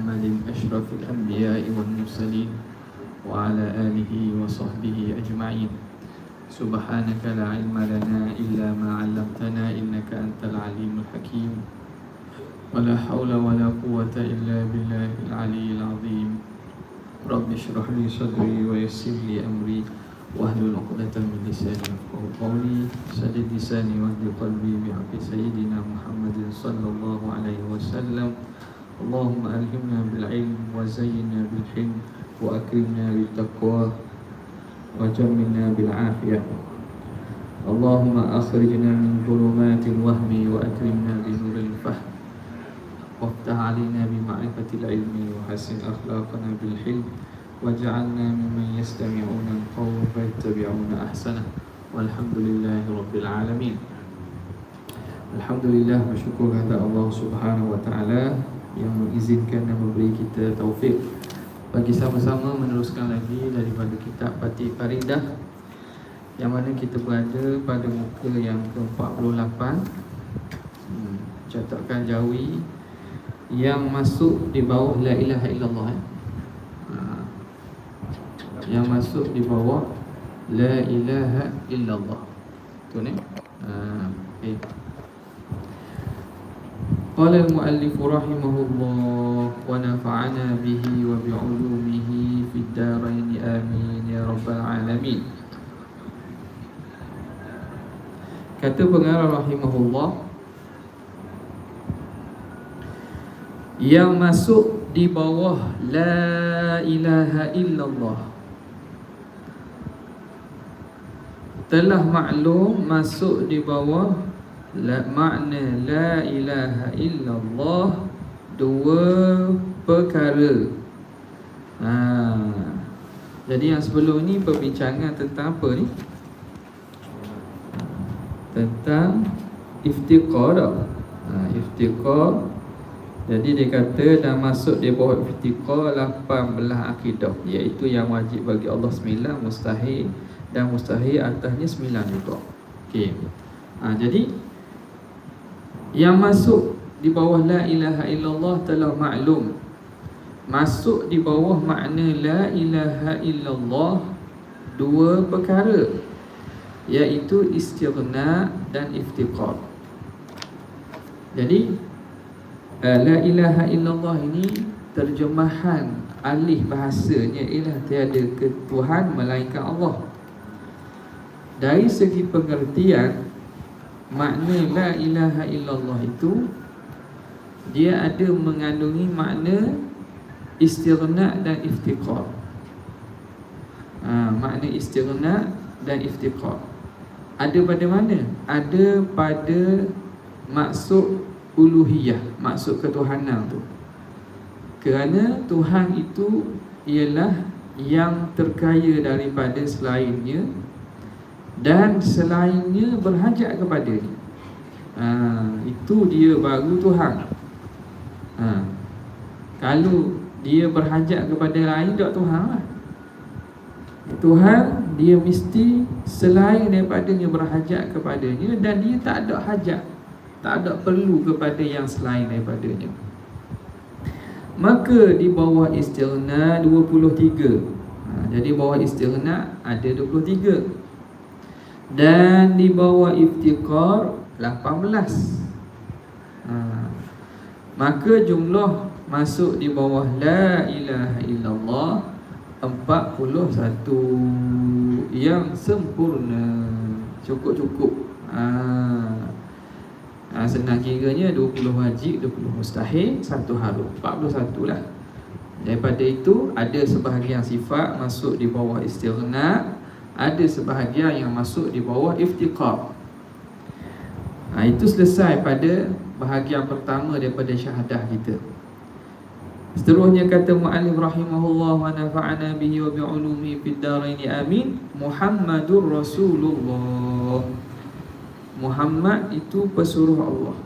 محمد أشرف الأنبياء والمرسلين وعلى آله وصحبه أجمعين. سبحانك لا علم لنا إلا ما علمتنا إنك أنت العليم الحكيم. ولا حول ولا قوة إلا بالله العلي العظيم. رب اشرح لي صدري ويسر لي أمري واحلل عقدة من لساني يفقهوا قولي. سدد لساني واهد قلبي بحق سيدنا محمد صلى الله عليه وسلم. اللهم ألهمنا بالعلم وزينا بالحلم وأكرمنا بالتقوى وجملنا بالعافية. اللهم أخرجنا من ظلمات الوهم وأكرمنا بنور الفهم وافتح علينا بمعرفة العلم وحسن أخلاقنا بالحلم واجعلنا ممن يستمعون القول فيتبعون أحسنه والحمد لله رب العالمين. Alhamdulillah, bersyukur kepada Allah Subhanahu wa taala yang mengizinkan dan memberi kita taufik bagi sama-sama meneruskan lagi daripada kitab Fatih Faridah, yang mana kita berada pada muka yang ke-48, cetakan Jawi yang masuk di bawah la ilaha illallah. Yang masuk di bawah la ilaha illallah. Betul ni? Okay. Qala al-muallif rahimahullah wa nafa'ana bihi wa bi'ulumihi fid darain amin ya rabbal alamin. Kata pengarang rahimahullah, yang masuk di bawah la ilaha illallah telah maklum masuk di bawah makna la ilaha illallah dua perkara. Jadi yang sebelum ni perbincangan tentang apa ni? Tentang iftiqar. Iftiqar. Jadi dia kata dah masuk di bawah iftiqar 18 akidah, iaitu yang wajib bagi Allah 9, mustahil dan mustahil atasnya 9 juga. Okey. Jadi yang masuk di bawah la ilaha illallah telah maklum masuk di bawah makna la ilaha illallah dua perkara, iaitu istighna dan iftiqar. Jadi la ilaha illallah ini terjemahan alih bahasanya ialah tiada ketuhan melainkan Allah. Dari segi pengertian, makna la ilaha illallah itu dia ada mengandungi makna istighna dan iftiqar. Makna istighna dan iftiqar ada pada mana? Ada pada maksud uluhiyah, maksud ketuhanan tu. Kerana Tuhan itu ialah yang terkaya daripada selainnya, dan selainnya berhajat kepadanya. Itu dia baru Tuhan. Kalau dia berhajat kepada lain, tak Tuhan lah. Tuhan dia mesti selain daripadanya berhajat kepadanya, dan dia tak ada hajat, tak ada perlu kepada yang selain daripadanya. Maka di bawah istighna 23. Jadi bawah istighna ada 23. Dan di bawah iftiqar 18. Maka jumlah masuk di bawah la ilaha illallah 41 yang sempurna, cukup-cukup. Senang kiranya 20 wajib, 20 mustahil, 1 haruf, 41 lah. Daripada itu ada sebahagian sifat masuk di bawah istighna, ada sebahagian yang masuk di bawah iftiqar. Itu selesai pada bahagian pertama daripada syahadah kita. Seterusnya kata mu'allif rahimahullah wa nafa'ana bihi wa bi'ulumi fid darain amin. Muhammadur Rasulullah. Muhammad itu pesuruh Allah.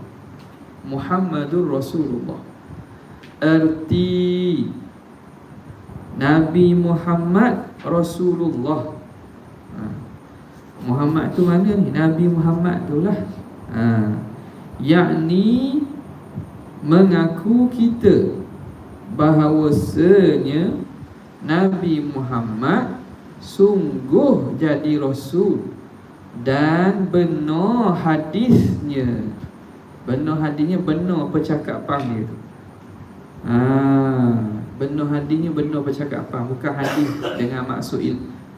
Muhammadur Rasulullah. Erti Nabi Muhammad Rasulullah. Muhammad tu mana ni? Nabi Muhammad tu lah. Yakni mengaku kita bahawasanya Nabi Muhammad sungguh jadi Rasul dan benar hadisnya. Benar hadisnya, benar percakapan dia tu. Benar hadisnya, benar percakapan. Bukan hadis dengan maksud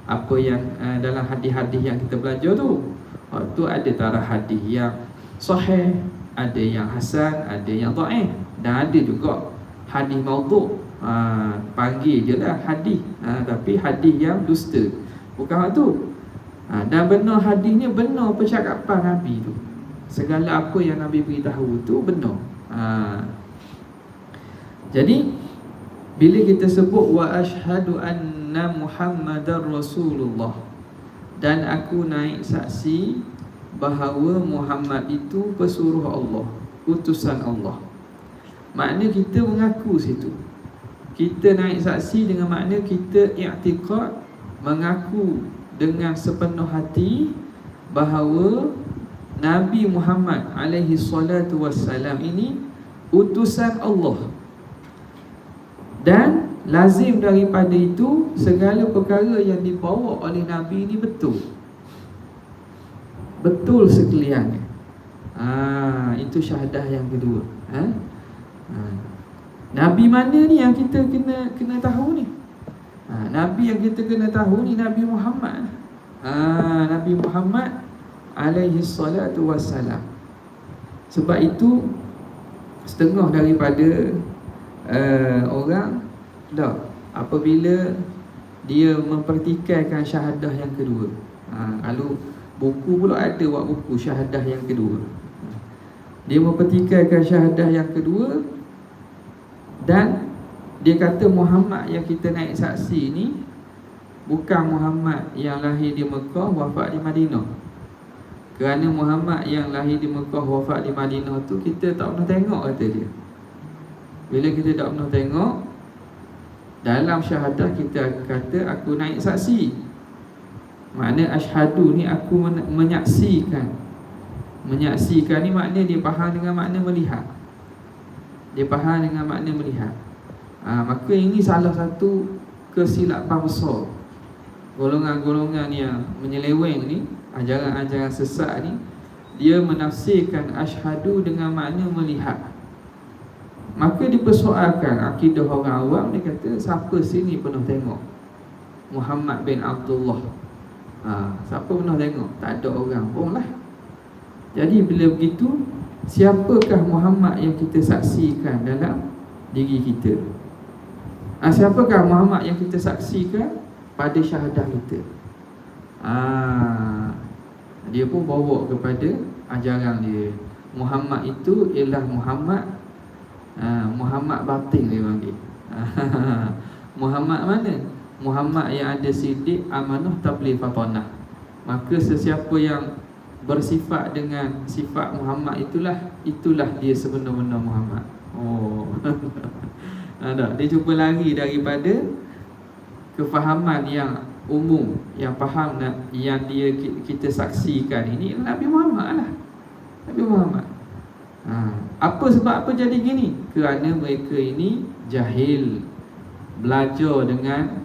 apa yang dalam hadis-hadis yang kita belajar tu. Tu ada taraf hadis yang sahih, ada yang hasan, ada yang dhaif, dan ada juga hadis maudhu'. Panggil je lah hadis, tapi hadis yang dusta, bukan hal tu. Dan benar hadisnya, benar percakapan Nabi tu. Segala apa yang Nabi beritahu tu benar. Jadi bila kita sebut wa asyhadu anna Muhammadar Rasulullah, dan aku naik saksi bahawa Muhammad itu pesuruh Allah, utusan Allah, makna kita mengaku situ. Kita naik saksi dengan makna kita i'tiqad, mengaku dengan sepenuh hati bahawa Nabi Muhammad alaihi salatu wassalam ini utusan Allah. Dan lazim daripada itu segala perkara yang dibawa oleh Nabi ini betul. Betul sekaliannya. Itu syahadah yang kedua. Nabi mana ni yang kita kena tahu ni? Nabi yang kita kena tahu ni Nabi Muhammad. Nabi Muhammad alaihi salatu wassalam. Sebab itu setengah daripada orang apabila dia mempertikaikan syahadah yang kedua, lalu buku pula ada buat buku syahadah yang kedua, dia mempertikaikan syahadah yang kedua, dan dia kata Muhammad yang kita naik saksi ni bukan Muhammad yang lahir di Mekah, wafat di Madinah. Kerana Muhammad yang lahir di Mekah, wafat di Madinah tu kita tak pernah tengok, kata dia. Bila kita tak pernah tengok, dalam syahadah kita kata aku naik saksi. Makna asyhadu ni aku menyaksikan. Menyaksikan ni makna dia faham dengan makna melihat. Dia faham dengan makna melihat. Maka ini salah satu kesilapan besar. Golongan-golongan yang menyeleweng ni, ajaran-ajaran sesat ni, dia menafsirkan asyhadu dengan makna melihat. Maka dipersoalkan akidah orang awam. Dia kata siapa sini pernah tengok Muhammad bin Abdullah? Siapa pernah tengok? Tak ada orang pun lah. Jadi bila begitu, siapakah Muhammad yang kita saksikan dalam diri kita? Siapakah Muhammad yang kita saksikan pada syahadah kita? Dia pun bawa kepada ajaran dia. Muhammad itu ialah Muhammad batin dia panggil. Muhammad mana? Muhammad yang ada sidik, amanah, tabligh, fatanah. Maka sesiapa yang bersifat dengan sifat Muhammad itulah dia sebenar-benar Muhammad. Dia cuba lari daripada kefahaman yang umum, yang faham yang kita saksikan ini Nabi Muhammad lah. Nabi Muhammad. Apa sebab apa jadi gini? Kerana mereka ini jahil, belajar dengan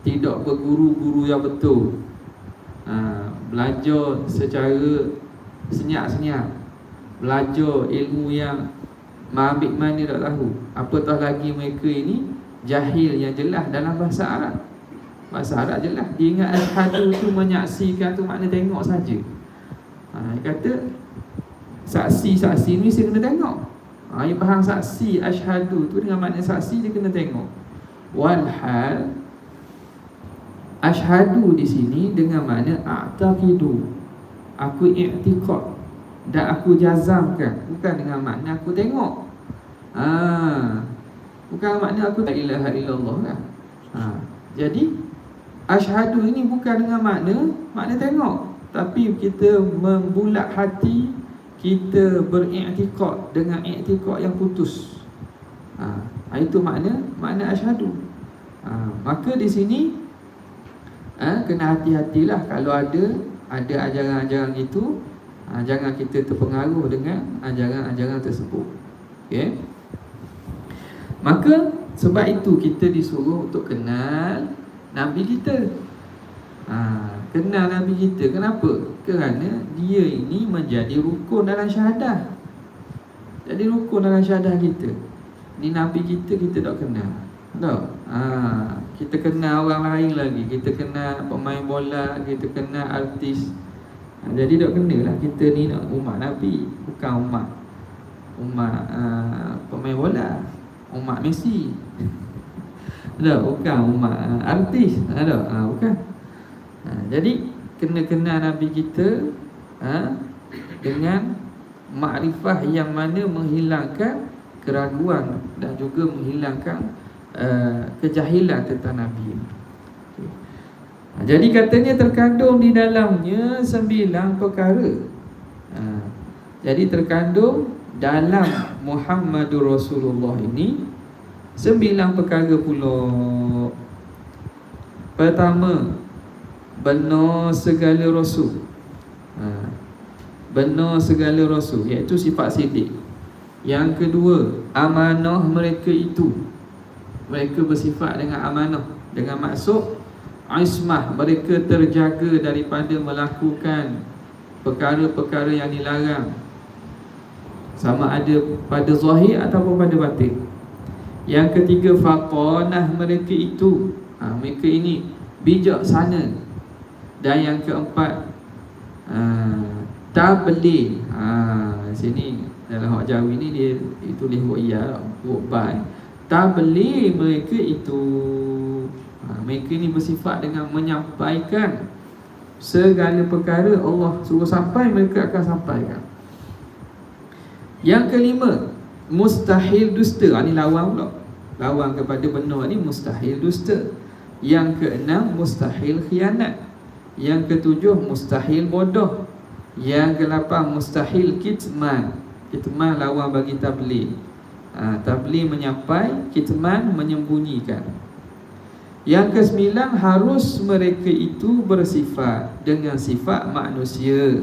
tidak berguru-guru yang betul, belajar secara senyap-senyap, belajar ilmu yang ambil mana tak tahu. Apatah lagi mereka ini jahil yang jelas dalam bahasa Arab. Bahasa Arab jelas. Dia ingat asyhadu tu menyaksikan tu makna tengok saja. Dia kata saksi-saksi ni saya kena tengok. Dia faham saksi asyhadu tu dengan makna saksi dia kena tengok. Walhal asyhadu di sini dengan makna a'taqidu, aku i'tiqad dan aku jazamkan, bukan dengan makna aku tengok. Bukan makna aku la ilaha illallah kan. Jadi asyhadu ini bukan dengan makna tengok, tapi kita membulat hati, kita beriktikad dengan iktikad yang putus. Itu makna asyhadu. Maka di sini kena hati-hatilah kalau ada ajaran-ajaran itu, jangan kita terpengaruh dengan ajaran-ajaran tersebut. Okey. Maka Sebab itu kita disuruh untuk kenal Nabi kita. Kenal Nabi kita. Kenapa? Kerana dia ini menjadi rukun dalam syahadah. Jadi rukun dalam syahadah kita. Ni Nabi kita tak kenal. Tak? Kita kenal orang lain lagi. Kita kenal pemain bola, kita kenal artis. Jadi tak kenal lah kita ni umat Nabi. Bukan umat pemain bola, umat Messi. Tak? Bukan umat artis. Tak? Bukan. Jadi kena kenal Nabi kita dengan makrifah yang mana menghilangkan keraguan dan juga menghilangkan kejahilan tentang Nabi. Jadi katanya terkandung di dalamnya 9 perkara. Jadi terkandung dalam Muhammadur Rasulullah ini 9 perkara pula. Pertama, benar segala rasul. Benar segala rasul, iaitu sifat sidik. Yang kedua, amanah mereka itu. Mereka bersifat dengan amanah, dengan maksud ismah, mereka terjaga daripada melakukan perkara-perkara yang dilarang, sama ada pada zahir ataupun pada batin. Yang ketiga, fatanah mereka itu, mereka ini bijaksana. Dan yang keempat, tabligh. Sini dalam hak Jawi ni dia tulis huruf ya, huruf ba. Tabligh mereka itu, mereka ni bersifat dengan menyampaikan segala perkara Allah suruh sampai, mereka akan sampaikan. Yang kelima, mustahil dusta. Ni lawan pula. Lawan kepada benar ni mustahil dusta. Yang keenam, mustahil khianat. Yang ketujuh, mustahil bodoh. Yang ke-8, mustahil kitman. Kitman lawan bagi tabligh. Tabligh menyampai, kitman menyembunyikan. Yang ke-9, harus mereka itu bersifat dengan sifat manusia,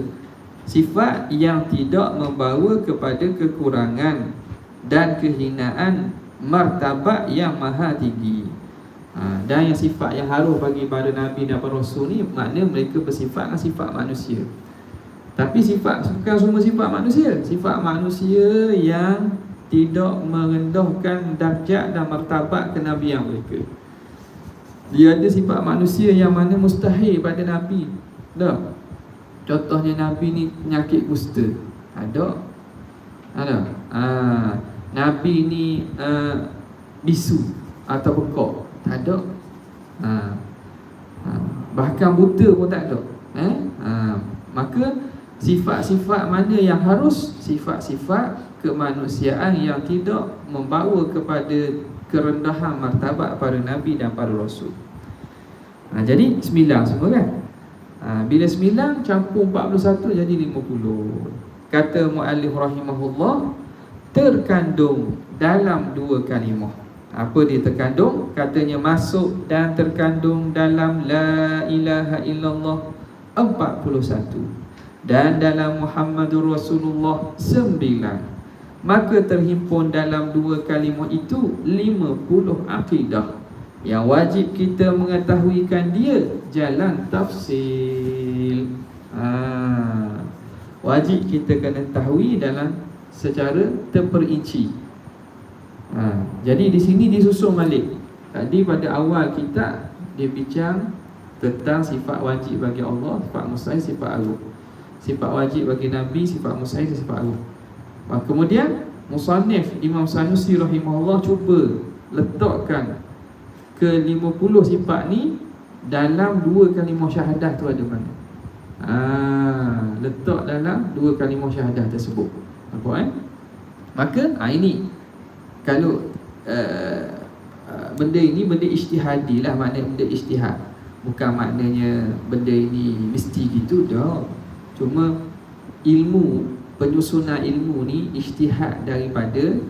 sifat yang tidak membawa kepada kekurangan dan kehinaan martabat yang maha tinggi. Dan yang sifat yang harus bagi para Nabi dan para Rasul ni, makna mereka bersifat dengan sifat manusia. Tapi sifat bukan semua sifat manusia. Sifat manusia yang tidak merendahkan darjat dan martabat kenabian mereka. Dia ada sifat manusia yang mana mustahil pada Nabi. Tak? Contohnya Nabi ni penyakit kusta. Ada? Nabi ni bisu atau bengkok. Tak ada. Bahkan buta pun tak ada. Maka sifat-sifat mana yang harus? Sifat-sifat kemanusiaan yang tidak membawa kepada kerendahan martabat para Nabi dan para Rasul. Jadi 9 semua kan. Bila 9 campur 41 jadi 50. Kata muallif rahimahullah, terkandung dalam 2 kalimah. Apa dia terkandung? Katanya masuk dan terkandung dalam la ilaha illallah 41 dan dalam Muhammadur Rasulullah 9. Maka terhimpun dalam 2 kalimah itu 50 akidah yang wajib kita mengetahuikan dia jalan tafsil. Wajib kita kena tahui dalam secara terperinci. Jadi di sini disusun balik. Tadi pada awal kita dia bincang tentang sifat wajib bagi Allah, sifat mustahil, sifat agung. Sifat wajib bagi Nabi, sifat mustahil, sifat agung. Kemudian musannif Imam Sanusi rahimahullah cuba letakkan ke-50 sifat ni dalam 2 kalimah syahadah tu ada mana. Letak dalam 2 kalimah syahadah tersebut. Nampak Maka ini kalau benda ini benda ijtihadi lah, maknanya benda ijtihad. Bukan maknanya benda ini mesti gitu dah. Cuma ilmu, penyusunan ilmu ni ijtihad daripada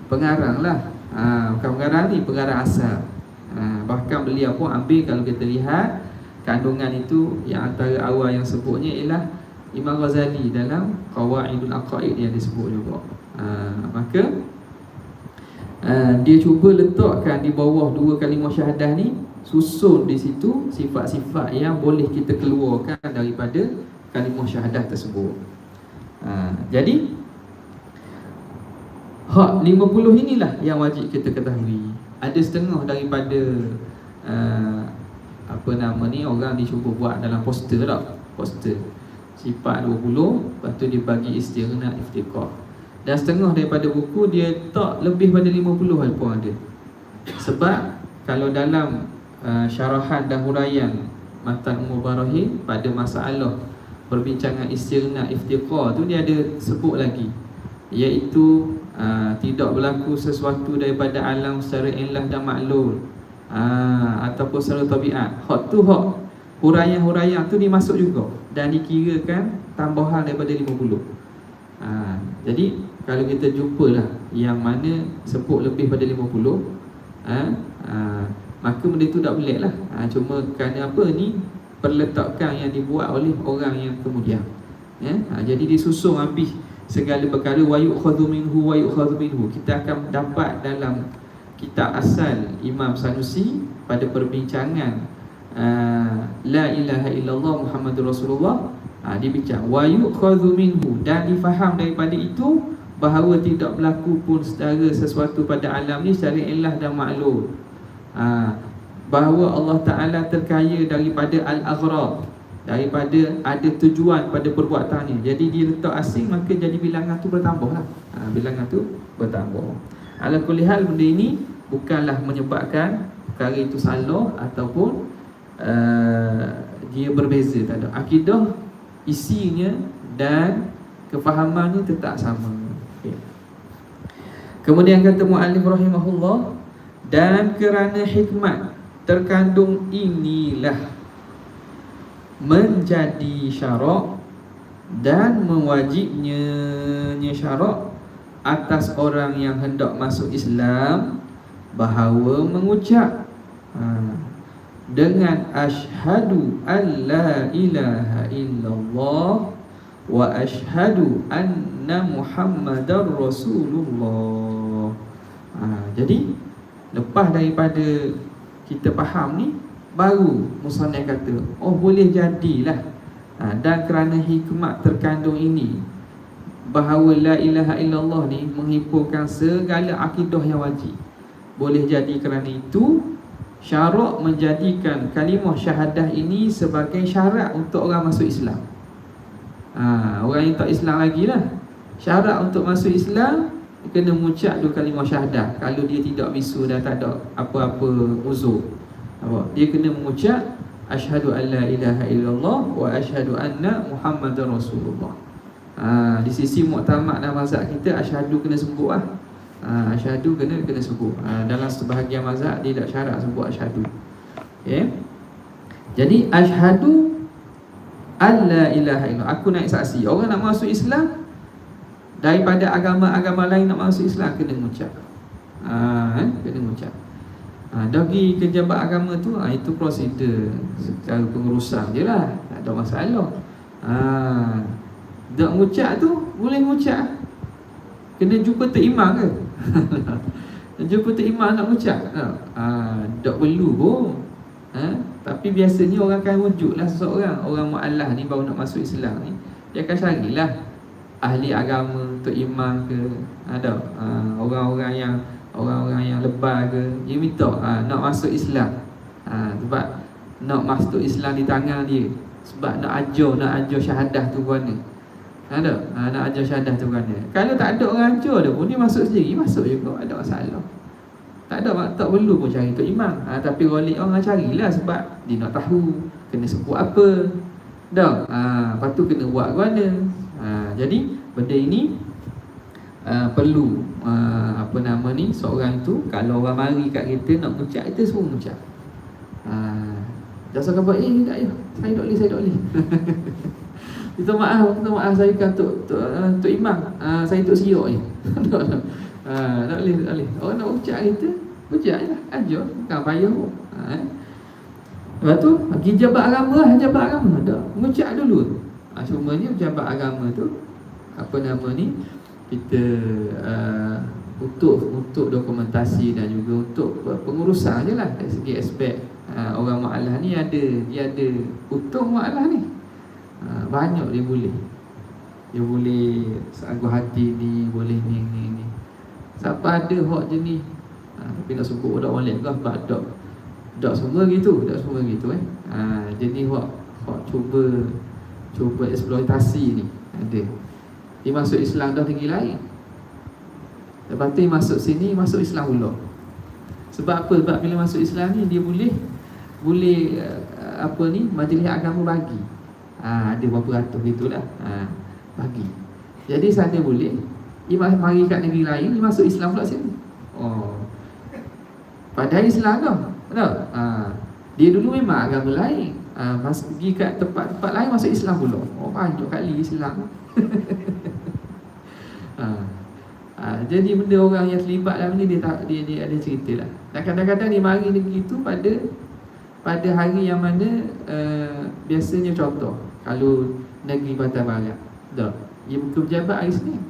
pengarang lah. Bukan pengarang ni, pengarang asal. Bahkan beliau pun ambil, kalau kita lihat kandungan itu, yang antara awal yang sebutnya ialah Imam Ghazali dalam Qawaidul Aqaid yang disebut juga. Maka Dia cuba letakkan di bawah dua kalimah syahadah ni, susun di situ sifat-sifat yang boleh kita keluarkan daripada kalimah syahadah tersebut. Jadi hak 50 inilah yang wajib kita ketahui. Ada setengah daripada orang dicuba buat dalam poster tak? Poster sifat 20, lepas tu dia bagi istighna, iftiqah. Dan setengah daripada buku dia tak lebih pada 50 pun ada. Sebab kalau dalam syarahan dan huraian Matan Ummul Barahin pada masalah perbincangan istighna, iftiqah tu, dia ada sebut lagi, iaitu tidak berlaku sesuatu daripada alam secara ilah dan maklul, ataupun secara tabiat. Hak tu, hak huraian-huraian tu dimasuk juga dan dikirakan tambahan daripada 50. Jadi kalau kita jumpalah yang mana sebut lebih pada 50, maka benda tu tak pelik lah. Cuma kerana apa ni, perletakan yang dibuat oleh orang yang kemudian, jadi disusun habis segala perkara. Wa yu'khadhu minhu wa yu'khadhu minhu, kita akan dapat dalam kitab asal Imam Sanusi pada perbincangan la ilaha illallah Muhammadur Rasulullah, dia bincang wa yu'khadhu minhu, dan difaham daripada itu bahawa tidak berlaku pun sesuatu pada alam ni secara ilah dan maklul, bahawa Allah Ta'ala terkaya daripada al-aghrad, daripada ada tujuan pada perbuatannya. Jadi dia letak asing, maka jadi bilangan tu bertambah lah. Bilangan tu bertambah. Ala kulli hal, benda ini bukanlah menyebabkan perkara itu salah ataupun dia berbeza, tak ada. Akidah, isinya dan kefahamannya tetap sama. Okay. Kemudian kata muallif rahimahullah, dan kerana hikmat terkandung inilah menjadi syarak dan mewajibnya syarak atas orang yang hendak masuk Islam bahawa mengucap dengan asyhadu an la ilaha illallah wa asyhadu anna Muhammadar Rasulullah. Jadi lepas daripada kita faham ni, baru musannif kata, oh boleh jadilah dan kerana hikmat terkandung ini bahawa la ilaha illallah ni menghimpunkan segala akidah yang wajib. Boleh jadi kerana itu syarak menjadikan kalimah syahadah ini sebagai syarat untuk orang masuk Islam. Orang yang tak Islam lagi lah, syarat untuk masuk Islam kena mengucap dua kalimah syahadah. Kalau dia tidak bisu dan tak ada apa-apa uzur, dia kena mengucap asyhadu an la ilaha illallah wa asyhadu anna Muhammadar Rasulullah. Di sisi muktamad dan mazhab kita, asyhadu kena sebut lah. Asyhadu kena sebut. Dalam sebahagian mazhab dia tak syarat sebut asyhadu. Okay. Jadi asyhadu an la ilaha illallah, aku naik saksi. Orang nak masuk Islam daripada agama-agama lain, nak masuk Islam kena mengucap. Kena mengucap. Bagi pejabat agama tu, itu prosedur secara pengurusan je lah, tak ada masalah. Tak mengucap tu, boleh mengucap. Kena jumpa Tok Imam ke? Jumpa Tok Imam nak mengucap? Tak perlu pun. Tapi biasanya orang akan wujudlah seseorang, orang mu'allah ni baru nak masuk Islam ni, dia akan carilah ahli agama, Tok Imam ke, ada orang-orang yang lebar ke, dia minta nak masuk Islam. Sebab nak masuk Islam di tangan dia, sebab nak ajar syahadah tu mana. Nak ajar syahadah tu mana. Kalau tak ada orang ajar dia pun, dia masuk sendiri, masuk juga, ada masalah. Tak perlu pun cari Tok Imam. Tapi wali orang carilah, sebab dia nak tahu kena sebut apa. Lepas tu kena buat mana. Jadi benda ini perlu seorang itu, kalau orang mari kat kita nak mengucap, kita semua mengucap. Jangan kata tak ya, saya tak boleh. Minta maaf saya kan Tok Imam, saya Tok Siok je. Tak boleh. Orang nak ucap kita, ucap je lah, ajar, bukan payah pun. Lepas tu pergi jabat agama tak, mengucap dulu. Cumanya jabat agama tu, kita untuk dokumentasi dan juga untuk pengurusan je lah. Dari segi aspek orang mu'alaf ni dia ada untung mu'alaf ni. Banyak dia boleh seangguh hati ni, boleh ni. Siapa ada hak jenis tapi nak sebut budak orang lain ke sebab dak semua gitu jenis hak cuba eksploitasi ni ada. Dia masuk Islam dah tinggi lain, lepas tu masuk sini, masuk Islam pula. Sebab apa? Sebab bila masuk Islam ni dia boleh majlis agama bagi. Ada berapa ratus gitulah. Bagi. Jadi sana boleh dia mari kat negeri lain, dia masuk Islam pula sini. Padahal Islam dah. Tahu? Dia dulu memang agama lain. Pergi kat tempat-tempat lain masuk Islam pula. Banyak kali Islam. Jadi benda orang yang terlibat dalam ni dia ada cerita lah. Dan kadang-kadang dia mari negeri tu pada hari yang mana biasanya contoh kalau negeri Batam Barat dah, dia buka pejabat hari Senin.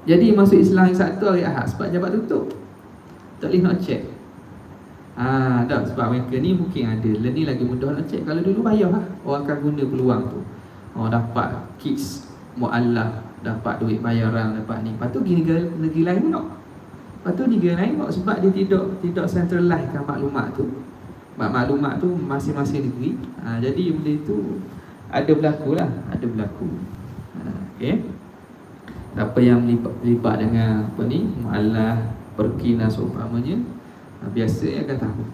Jadi masuk Islam yang satu hari Ahad sebab jabat tutup, tak boleh nak check. Dah sebab mereka ni mungkin ada ni lagi mudah nak check. Kalau dulu bayar lah, orang akan guna peluang tu. Dapat kids mu'alaf, dapat duit bayaran, dapat ni. Lepas tu pergi negeri lain tengok. Lepas tu negeri lain tengok sebab dia tidak centralizekan maklumat tu. Maklumat tu masing-masing negeri. Jadi benda tu ada berlaku lah, okey. Siapa yang melibat dengan mu'alaf, perkinas umpamanya, biasa akan tahu.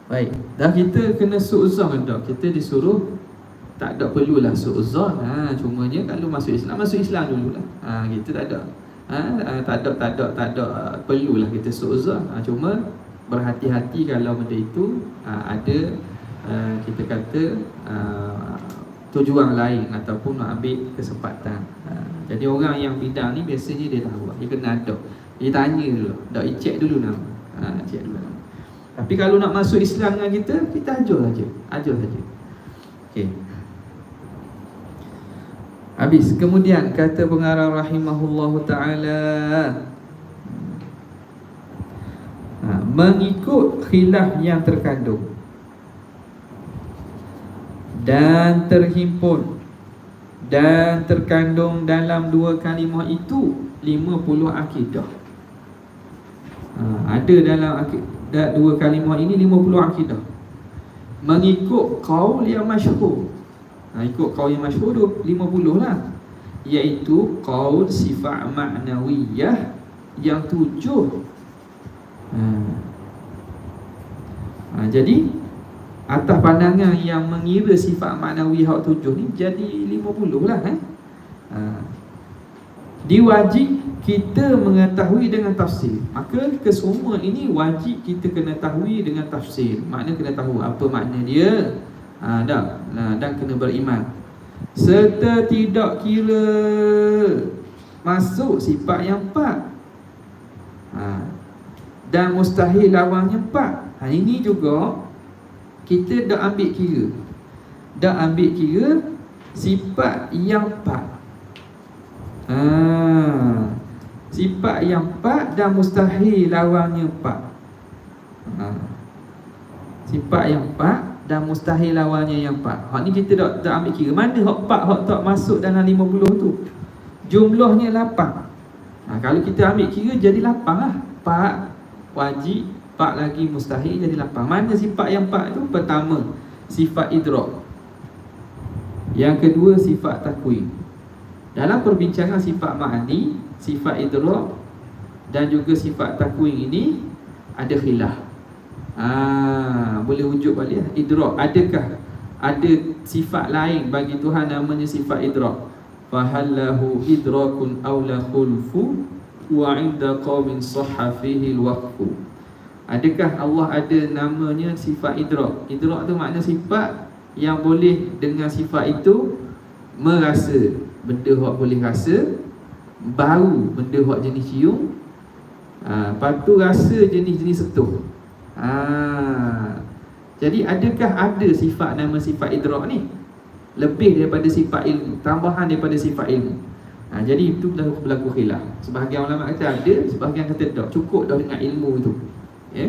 Baik, dah kita kena su'uzon dah. Kita disuruh tak ada perlulah su'uzon. Cumanya kalau masuk Islam dululah. Kita tak ada perlulah kita su'uzon. Cuma berhati-hati kalau benda itu ada kita kata tujuan lain ataupun nak ambil kesempatan. Jadi orang yang bidang ni biasanya dia tahu, dia kena ada. Dia tanya dulu, dah cek dulu nama. Cek dulu nama. Tapi kalau nak masuk Islam dengan kita ajar saja. Okey. Habis. Kemudian kata pengarang rahimahullahu taala, mengikut khilaf yang terkandung dan terhimpun dan terkandung dalam dua kalimah itu 50 akidah. Ada dalam dua kalimah ini 50 akidah. Mengikut qaul yang masyhur. Ikut qaul yang masyhur 50 lah, iaitu qaul sifat ma'nawiyah yang 7. Jadi atas pandangan yang mengira sifat maknawi hak 7 ni jadi 50 lah. Diwajib kita mengetahui dengan tafsir. Maka kesemua ini wajib kita kena tahu dengan tafsir. Makna kena tahu apa makna dia. Dan kena beriman serta tidak kira masuk sifat yang 4 dan mustahil lawannya 4. Ini juga kita dah ambil kira sifat yang 4. Sifat yang 4 dan mustahil lawannya 4. Sifat yang 4 dan mustahil lawannya yang 4. Hak ni kita dah ambil kira. Mana hak 4 hak tak masuk dalam 50 tu? Jumlahnya 8. Kalau kita ambil kira jadi 8 lah. 4 wajib, 4 lagi mustahil, jadi 8. Mana sifat yang 4 tu? Pertama, sifat idrak. Yang kedua, sifat takwin. Dalam perbincangan sifat ma'ani, sifat idrak dan juga sifat takwin ini ada khilaf. Boleh rujuk balik idrak. Adakah ada sifat lain bagi Tuhan namanya sifat idrak? Fahallahu idrakun awla khulfu wa inda qawmin sahha fihi alwaqfu. Adakah Allah ada namanya sifat idrak? Idrak tu makna sifat yang boleh dengan sifat itu merasa benda hak boleh rasa, bau benda hak jenis cium, lepas tu rasa jenis-jenis sentuh. Jadi adakah ada sifat nama sifat idrak ni lebih daripada sifat ilmu, tambahan daripada sifat ilmu? Jadi itu berlaku khilaf. Sebahagian ulama kata ada, sebahagian kata tak. Cukup dah dengan ilmu itu. Ya.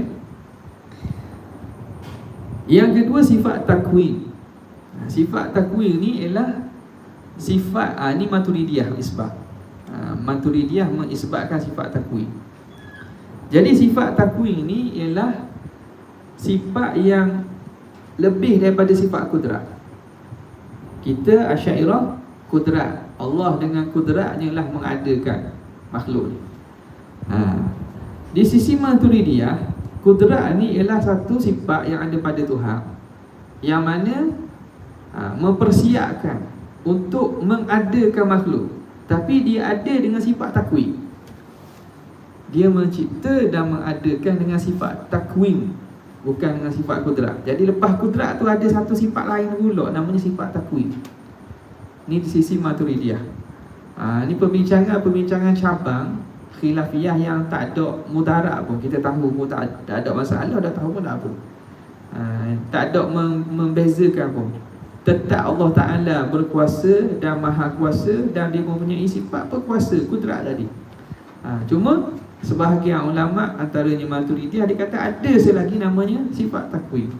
Yang kedua, sifat takwin. Sifat takwin ni ialah sifat ni Maturidiyah isbat. Maturidiyah mengisbatkan sifat takwin. Jadi sifat takwin ni ialah sifat yang lebih daripada sifat kudrat. Kita Asy'ariyah kudrat. Allah dengan kudratnya lah mengadakan makhluk ni. Di sisi Maturidiyah, kudrat ni ialah satu sifat yang ada pada Tuhan, yang mana mempersiapkan untuk mengadakan makhluk. Tapi dia ada dengan sifat takwin. Dia mencipta dan mengadakan dengan sifat takwin, bukan dengan sifat kudrat. Jadi lepas kudrat tu ada satu sifat lain pula, namanya sifat takwin. Ni di sisi Maturidiyah. Ni perbincangan cabang khilafiyah yang tak ada mudarat pun. Kita tahu pun tak ada masalah, dah tahu pun tak apa. Tak ada membezakan pun. Tetap Allah Ta'ala berkuasa dan maha kuasa, dan dia mempunyai sifat berkuasa, kudrat tadi. Cuma sebahagian ulama' antaranya Maturidiyah, dia kata ada selagi namanya sifat takwin.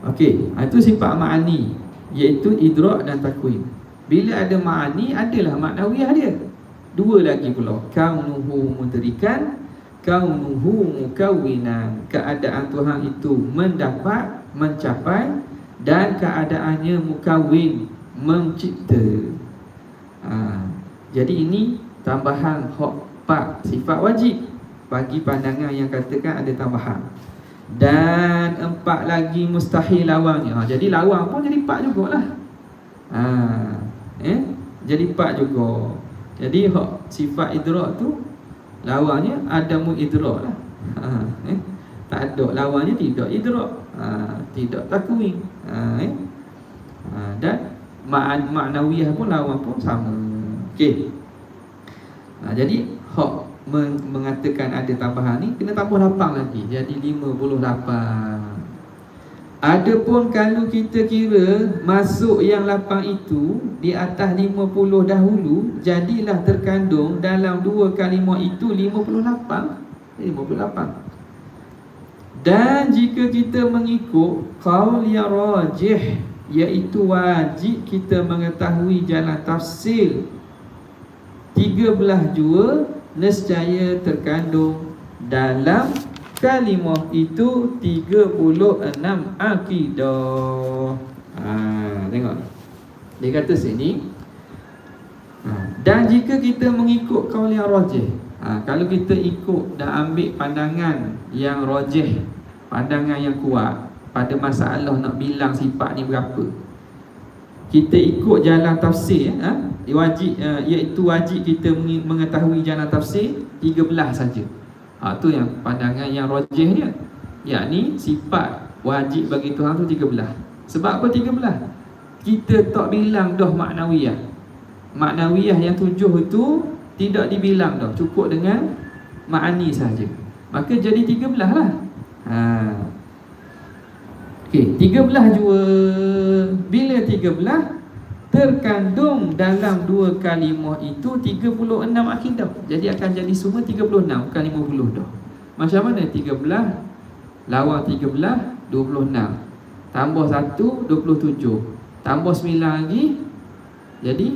Okey, itu sifat ma'ani, iaitu idrak dan takwin. Bila ada ma'ani, adalah maknawiyah dia. Dua lagi pula, kaunuhu mudrikan, kaunuhu mukawwinan. Keadaan Tuhan itu mendapat, mencapai, dan keadaannya mukawwin, mencipta. Jadi ini tambahan hak 4 sifat wajib bagi pandangan yang katakan ada tambahan. Dan 4 lagi mustahil lawannya. Jadi lawan pun jadi 4 jugalah. Jadi 4 juga. Jadi hak sifat idrak tu lawannya adamul idrak lah. Tak ada lawannya, tidak idrak, tidak takwin. Dan maknawiyah pun lawan pun sama. Okey. Jadi hak mengatakan ada tambahan ni kena tambah 8 lagi, jadi 58. Adapun kalau kita kira masuk yang 8 itu di atas 50 dahulu, jadilah terkandung dalam 2 kalimah itu 58. Dan jika kita mengikut qaul yang rajih, iaitu wajib kita mengetahui jalan tafsir 13 jua, nescaya terkandung dalam kalimah itu 36 akidah. Tengok, dia kata sini, dan jika kita mengikut qaul yang rajih, kalau kita ikut dan ambil pandangan yang rajih, pandangan yang kuat pada masalah nak bilang sifat ni berapa, kita ikut jalan tafsir, wajib, iaitu wajib kita mengetahui jalan tafsir 13 saja. Tu yang pandangan yang rajih dia, yakni sifat wajib bagi Tuhan tu 13. Sebab apa 13? Kita tak bilang dah maknawiyah. Maknawiyah yang 7 itu tidak dibilang dah, cukup dengan ma'ani saja. Maka jadi 13 lah. Okey, 13 jua. Bila 13 terkandung dalam 2 kalimah itu 36 akidah. Jadi akan jadi semua 36, bukan 50 dah. Macam mana 13 lawan 13, 26. Tambah 1, 27. Tambah 9 lagi, jadi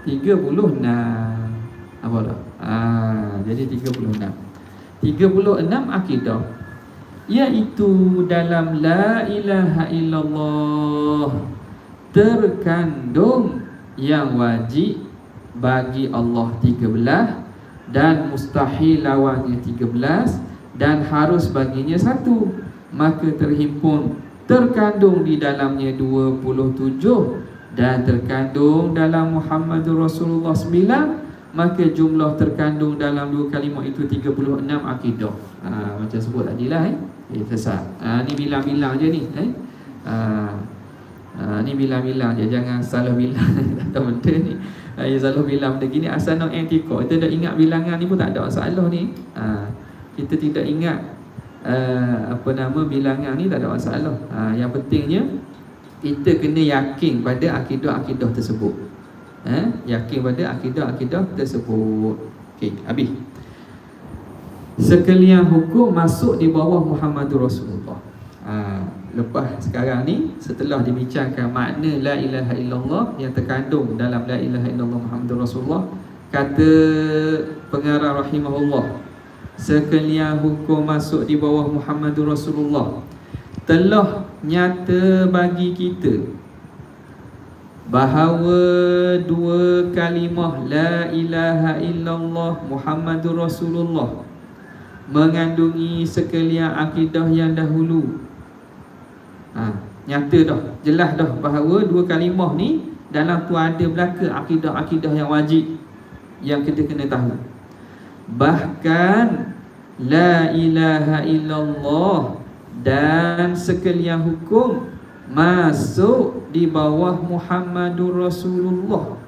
36. Apa dah? Jadi 36. 36 akidah, iaitu dalam la ilaha illallah terkandung yang wajib bagi Allah 13, dan mustahil lawannya 13, dan harus baginya 1. Maka terhimpun terkandung di dalamnya 27, dan terkandung dalam Muhammadur Rasulullah 9. Maka jumlah terkandung dalam 2 kalimah itu 36 akidah. Macam sebut tadilah, sesat. Ni bilang-bilang je ni. Ni bilang-bilang je, jangan salah bilang. Tak benda ni. Salah bilang benda gini asal nak i'tiqad. Kita dah ingat bilangan ni pun tak ada masalah ni. Kita tidak ingat bilangan ni tak ada masalah. Yang pentingnya kita kena yakin pada akidah-akidah tersebut. Yakin pada akidah-akidah tersebut. Okey, habis. Sekalian hukum masuk di bawah Muhammadur Rasulullah. Lepas sekarang ni, setelah dibincangkan makna la ilaha illallah yang terkandung dalam la ilaha illallah Muhammadur Rasulullah, kata pengarang rahimahullah, sekalian hukum masuk di bawah Muhammadur Rasulullah, telah nyata bagi kita bahawa dua kalimah la ilaha illallah Muhammadur Rasulullah mengandungi sekalian akidah yang dahulu. Nyata dah, jelas dah bahawa dua kalimah ni dalam tu ada belaka akidah-akidah yang wajib yang kita kena tahu. Bahkan la ilaha illallah dan sekalian hukum masuk di bawah Muhammadur Rasulullah.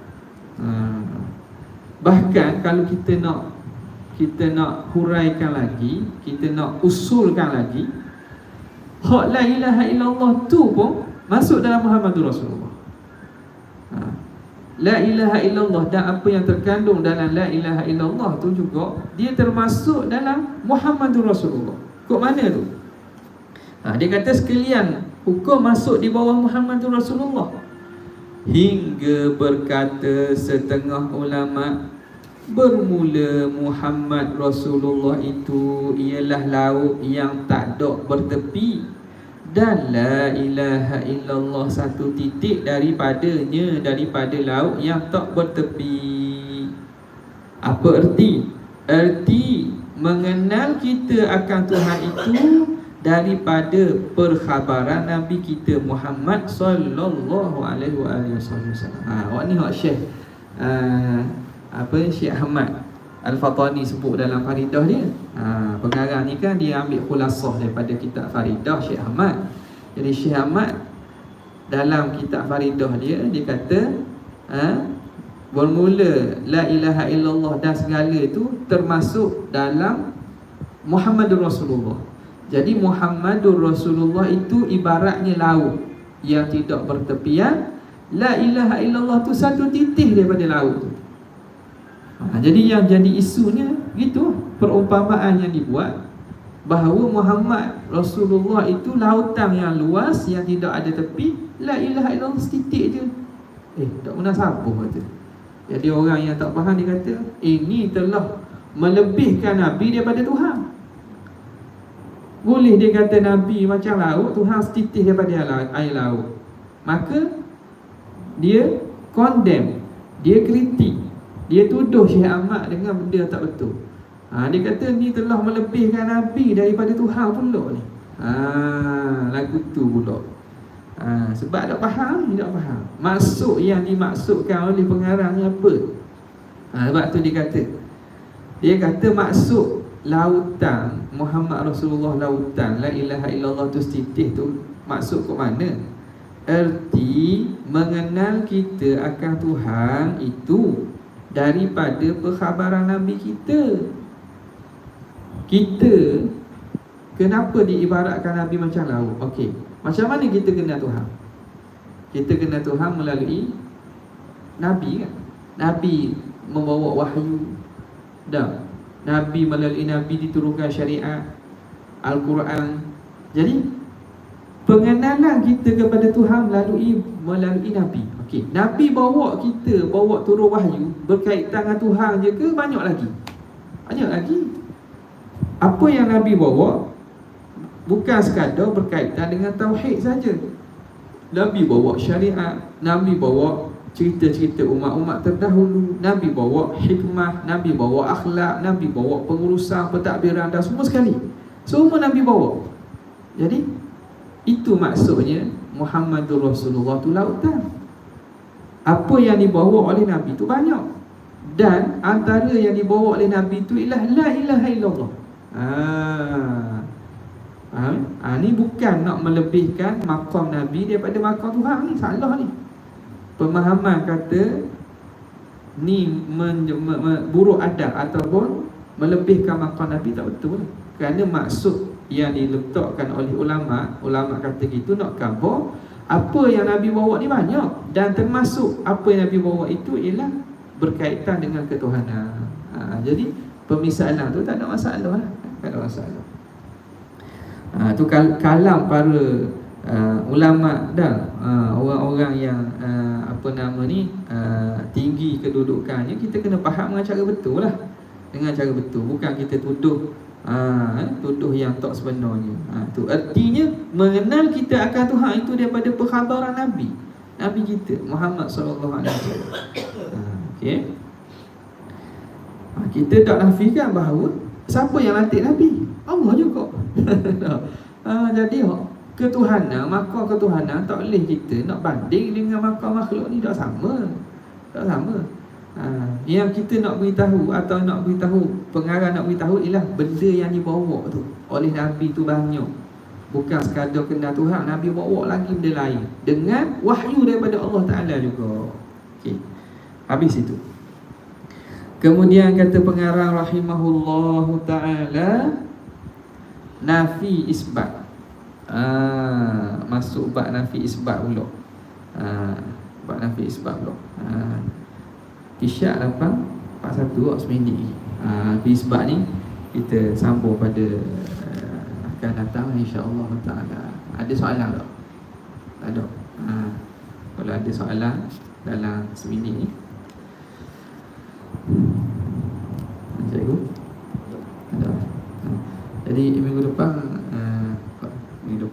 Bahkan kalau kita nak huraikan lagi, kita nak usulkan lagi, hak la ilaha illallah tu pun masuk dalam Muhammadur Rasulullah. La ilaha illallah dan apa yang terkandung dalam la ilaha illallah tu juga dia termasuk dalam Muhammadur Rasulullah. Kok mana tu? Dia kata sekalian hukum masuk di bawah Muhammadur Rasulullah, hingga berkata setengah ulama, bermula Muhammad Rasulullah itu ialah laut yang tak dok bertepi, dan la ilaha illallah satu titik daripadanya, daripada laut yang tak bertepi. Apa erti? Erti mengenal kita akan Tuhan itu daripada perkhabaran Nabi kita Muhammad sallallahu alaihi wasallam. Awak ni hak Syekh Syekh Ahmad Al-Fatani sebut dalam Faridah dia. Pengarang ni kan dia ambil khulasah daripada kitab Faridah Syekh Ahmad. Jadi Syekh Ahmad dalam kitab Faridah dia kata bermula la ilaha illallah dan segala itu termasuk dalam Muhammadur Rasulullah. Jadi Muhammadur Rasulullah itu ibaratnya laut yang tidak bertepian. La ilaha illallah tu satu titik daripada laut tu. Jadi yang jadi isunya gitu, perumpamaan yang dibuat bahawa Muhammad Rasulullah itu lautan yang luas yang tidak ada tepi. La ilaha illallah setitik je. Tak pernah sabuh kata. Jadi orang yang tak faham dia kata ini telah melebihkan Nabi daripada Tuhan. Boleh dia kata Nabi macam laut, Tuhan setitik daripada air laut. Maka dia condemn, dia kritik, dia tuduh Syekh Ahmad dengan benda tak betul. Dia kata ni telah melebihkan Nabi daripada Tuhan pula ni. Lagu tu pula. Sebab tak faham, tidak faham maksud yang dimaksudkan oleh pengarang ni apa. Sebab tu dia kata maksud lautan Muhammad Rasulullah, lautan la ilaha illallah tu setitik tu maksud ke mana? Erti mengenal kita akan Tuhan itu daripada perkhabaran Nabi kita. Kita kenapa diibaratkan Nabi macam laut? Okey, macam mana kita kenal Tuhan? Kita kenal Tuhan melalui Nabi kan? Nabi membawa wahyu. Nabi melalui Nabi diturunkan syariat Al-Quran. Jadi pengenalan kita kepada Tuhan melalui Nabi. Okey, Nabi bawa turun wahyu berkaitan dengan Tuhan je ke banyak lagi? Banyak lagi. Apa yang Nabi bawa bukan sekadar berkaitan dengan tauhid saja. Nabi bawa syariat, Nabi bawa cerita-cerita umat-umat terdahulu, Nabi bawa hikmah, Nabi bawa akhlak, Nabi bawa pengurusan, pentadbiran dan semua sekali. Semua Nabi bawa. Jadi itu maksudnya Muhammadur Rasulullah tu lautan. Apa yang dibawa oleh Nabi tu banyak. Dan antara yang dibawa oleh Nabi tu ialah la ilaha illallah. Ni bukan nak melebihkan maqam Nabi daripada maqam Tuhan ni, salah ni. Pemahaman kata ni buruk adab ataupun melebihkan maqam Nabi tak betul. Kerana maksud yang diletakkan oleh ulama kata gitu nak cover Apa yang Nabi bawa ni banyak, dan termasuk apa yang Nabi bawa itu ialah berkaitan dengan ketuhanan. Jadi pemisalan tu tak ada masalah lah. Tak ada masalah. Tu kalam para ulama dah, orang-orang yang tinggi kedudukannya, kita kena faham dengan cara betul lah. Dengan cara betul, bukan kita tuduh yang tak sebenarnya. Tu artinya mengenal kita akan Tuhan itu daripada perkhabaran Nabi kita Muhammad sallallahu alaihi wasallam. Okey. Kita tak nafikan bahawa siapa yang lantik Nabi? Allah juga. Jadi ketuhanan, maka ketuhanan tak boleh kita nak banding dengan maka makhluk ni, tak sama. Tak sama. Yang kita nak beritahu atau nak beritahu, pengarang nak beritahu ialah benda yang dibawa tu oleh Nabi tu banyak. Bukan sekadar kenal Tuhan, Nabi bawa lagi benda lain dengan wahyu daripada Allah Ta'ala juga. Okey. Habis itu. Kemudian kata pengarang rahimahullahu ta'ala, nafi isbat. Masuk bab nafi isbat pula. Bab nafi isbat pula. Kisyak 841 seminit. Nafi isbat ni kita sambung pada akan datang insya-Allah taala. Ada soalan tak? Tak ada. Kalau ada soalan dalam seminit ni, cikgu ada. Jadi minggu depan